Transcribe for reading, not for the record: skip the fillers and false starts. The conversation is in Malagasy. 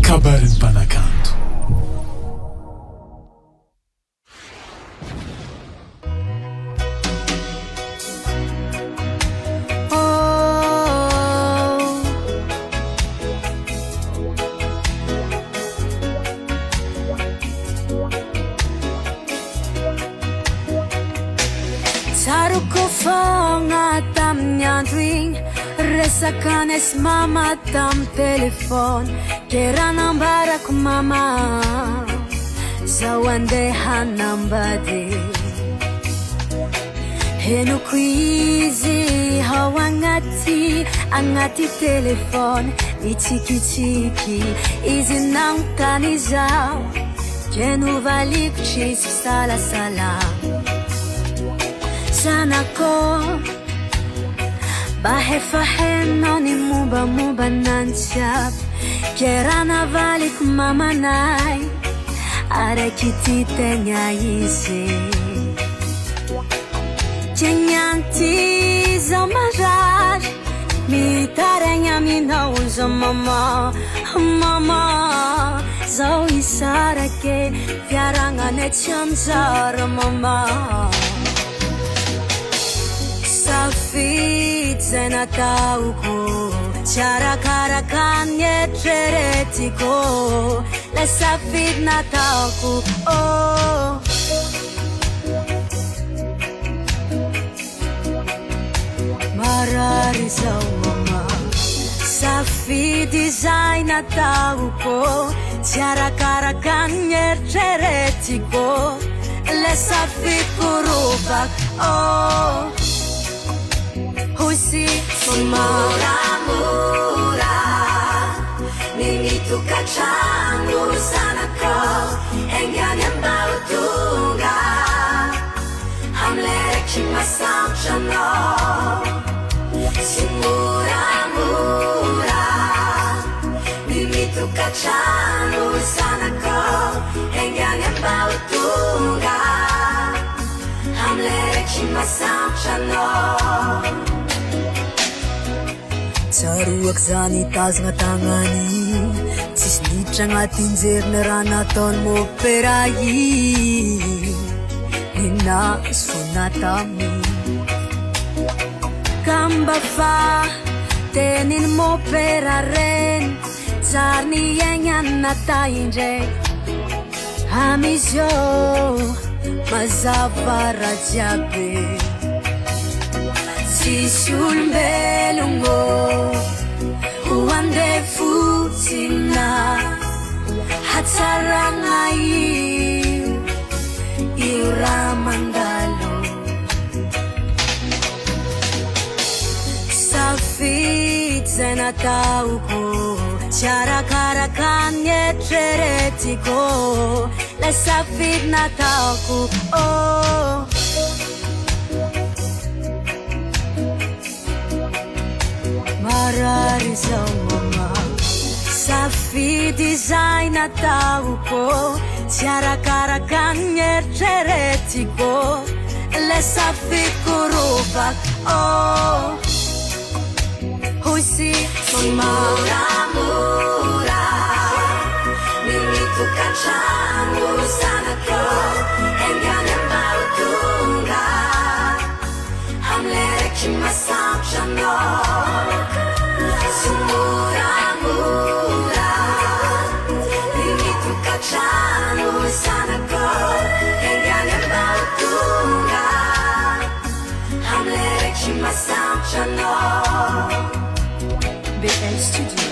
kabarin'ny mpanakanto. Tsaruko fonga tamin'ny andro igny resakanes mama tam telefony ke raha nambarako mama zaho andeha hanambady henoko izy ao agnaty telefony mitsikitsiky izy nanontany zaho ke novaliko tsisy salasala zanako bahefa hainao ny mombamomba nantsiaby ke raha navaliko mamanay araiky ty tegna izy kenyanty zaho marary mitaregny aminao zaho mama zaho isarake fiaragnane tsy anjara mama safidy zay nataoko tsy arakaraka ny eritreretiko le safidy nataoko marary zao mama safidy zay nataoko tsy arakaraka ny eritreretiko le safidy korobako Husi moramura Mimituka changu sanako Enganya mbautunga Hamlere kimasam chano Simuramura Mimituka changu sanako Enganya mbautunga Hamlere kimasam chano Tsaroako zany tazagna tagnany tsisy miditra agnatin'jeriny raha nataony mopera ninazy fo natamy kamba fa teniny mopera reny tsary ny aignany natay indray amizy io mazava raha jiaby Sisi olombelongo hoande fotsina hatsaragna io raha mandalo safidy zay nataoko tsy arakaraka ny eritreretiko le safidy nataoko marary zao mama safidy zay nataoko tsy arakaraka ny eritreretiko le safidy korobako Husi moramura Mimituka changu sanako Enganya mbautunga Hamlere kimasam chano Simuramura Mimituka changu sanako Enganya mbautunga Hamlere kimasam chano BL Studio